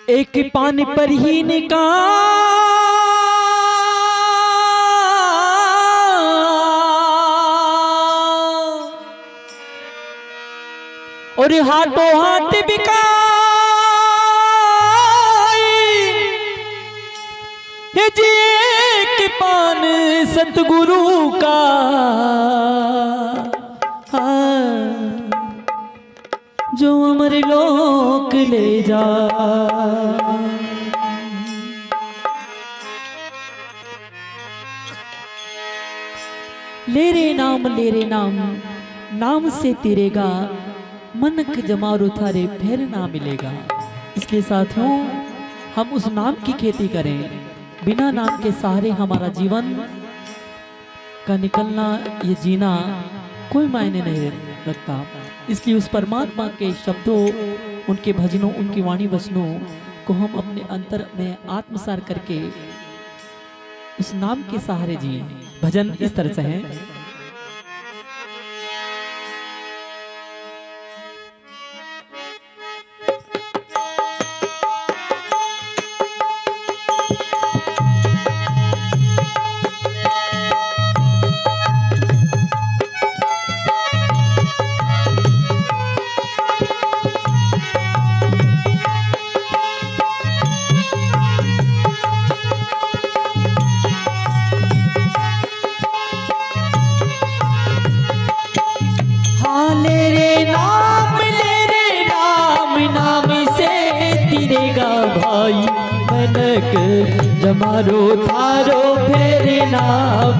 एक पान पर ही निकाह और हाथों हाथ बिकाई जी एक पान सतगुरु का जो अमर लोक ले जा। ले रे नाम नाम से तेरेगा मनक जमारो थारे फिर ना मिलेगा। इसलिए साथियों हम उस नाम की खेती करें। बिना नाम के सहारे हमारा जीवन का निकलना ये जीना कोई मायने नहीं रखता। इसलिए उस परमात्मा के शब्दों उनके भजनों उनकी वाणी वचनों को हम अपने अंतर में आत्मसार करके उस नाम के सहारे जिए। भजन इस तरह से है। जमारो थारो फिर ना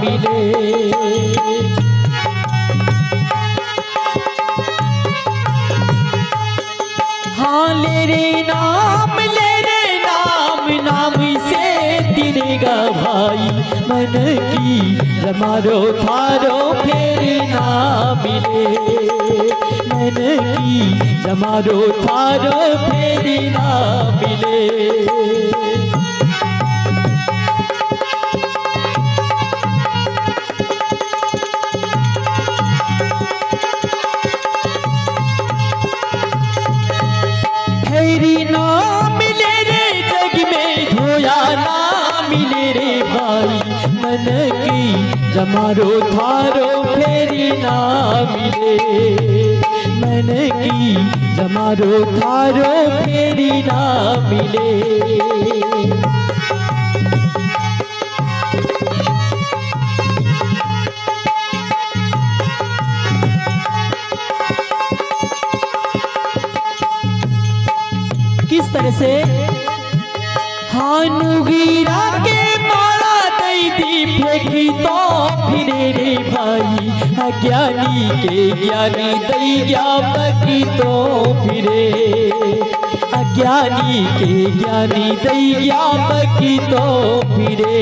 मिले। हाँ ले रे नाम नाम से तिरेगा भाई मन की जमारो थारो फिर ना मिले। मन की जमारो थारो फिर ना मिले। ना मिले रे जग में धोया ना मिले रे भाई मन की जमारो थारो फेरी ना मिले। मन की जमारो थारो फेरी ना मिले। किस तरह से हानुगीरा के माला दई दी फेंकी तो फिरे रे भाई अज्ञानी के ज्ञानी दई ज्ञापक तो फिरे। अज्ञानी के ज्ञानी दई ज्ञापक तो फिरे।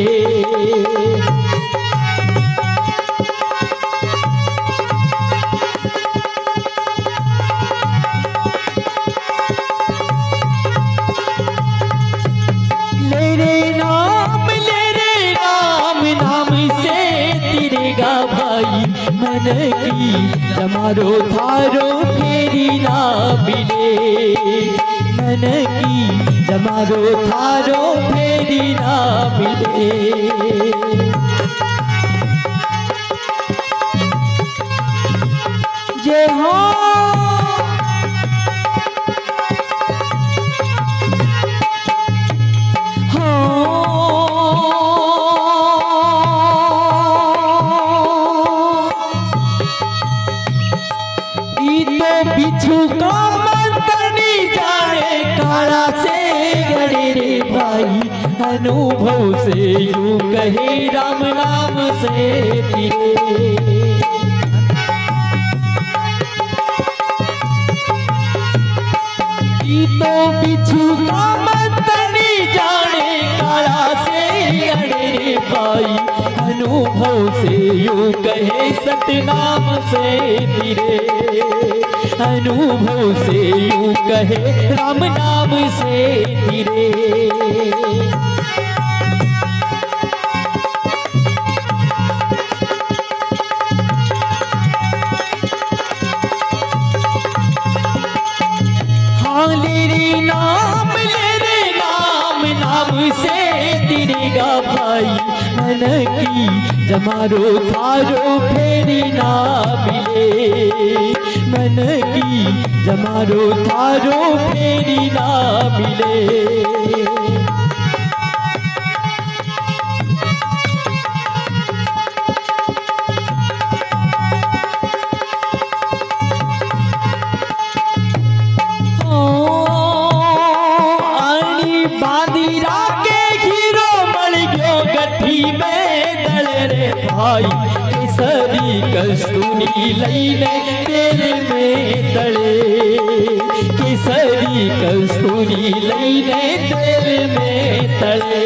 मन की जमारो थारो फेरी ना मिले। मन की जमारो थारो फेरी ना मिले। जय हो बिच्छू का मंतनी जाने काला से गड़े रे भाई अनुभव से यूं कहे राम नाम से तिरे। तो बिच्छू का मंतनी जाने काला से गड़े रे भाई अनुभव से यूं कहे सतनाम से तिरे। अनुभव से यूं कहे राम नाम से तिरे। हाँ ले रे नाम मन की जमारो थारो फेरी ना मिले, मन की जमारो थारो फेरी ना मिले। भाई केसरी कस्तूरी लईने तेरे में तले, केसरी कस्तूरी लईने तेरे में तले।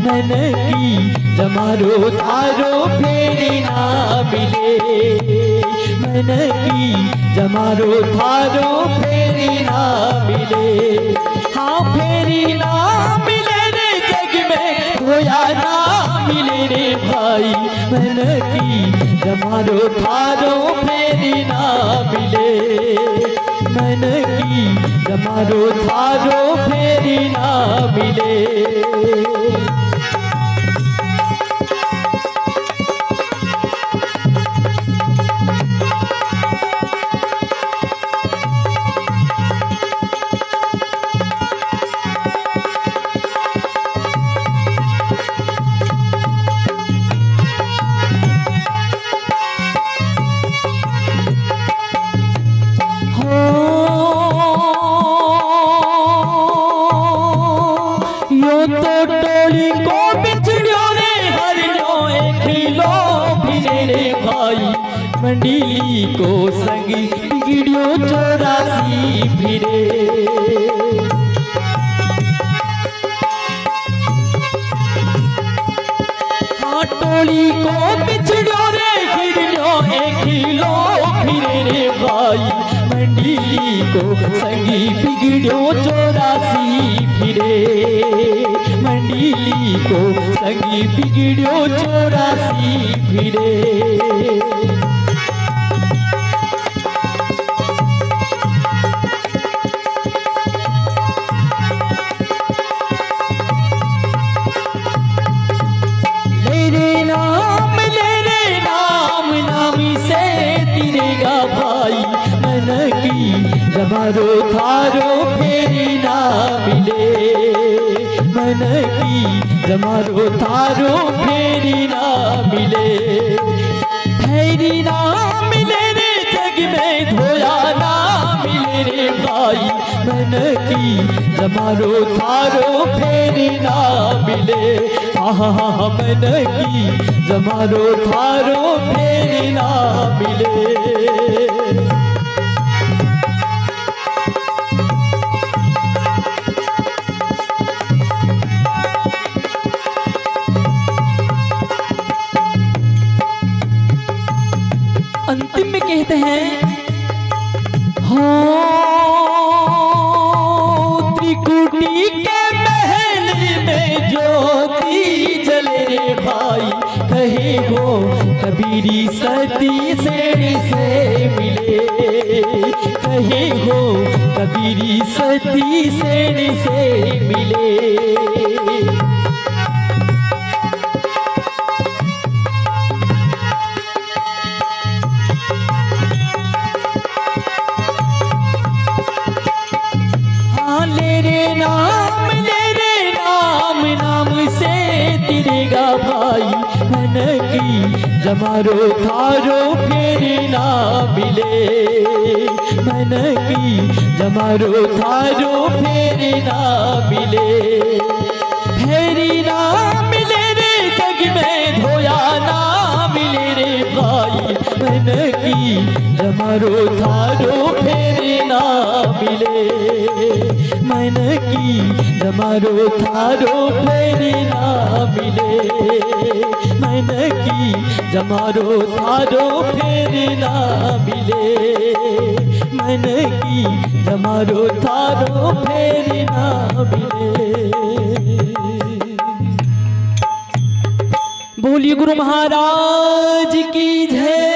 मन की जमारो थारो फेरी ना मिले, मन की जमारो थारो फेरी ना मिले। हाँ फेरी ना मिले रे जग में खोया ना मिले रे भाई, मन की जमारो थारो फेरी ना मिले, मन की जमारो थारो फेरी ना मिले। टोली को बिछड़ियो रे हरियो खिलो फिरे रे भाई, मंडली को संगी बिगड़ियो 84 फिरे। हाँ टोली को बिछड़ियो रे हरियो खिलो फिरे रे भाई, मंडली को संगी बिगड़ियो 84 फिरे, मंडली को संगी बिगड़ियो 84 फिरे। नाम से तिरेगा भाई, मन की जमारो थारो फेरी ना मिले, मन की जमारो थारो फेरी ना मिले। फेरी ना मिले रे जग में धोया ना मिले रे भाई, मन की जमारो थारो फेरी ना मिले। हाँ मन की जमारो थारो फेरी ना मिले। अंतिम में कहते हैं हो त्रिकुटी के महल में ज्योति जले रे भाई, कहे हो कबीरी सती से मिले, कहे हो कबीरी सती से मिले। नाम से तिरेगा भाई, मन की जमारो थारो फेरी ना मिले, मन की जमारो थारो फेरी ना मिले। फेरी ना मिले रे जग में धोया ना मिले रे भाई, मन की जमारो थारो फेरी ना मिले, मन की जमारो थारो फेरी ना मिले, मन की जमारो थारो फेरी ना मिले, मन की जमारो थारो फेरी ना मिले। बोलिए गुरु महाराज की जय।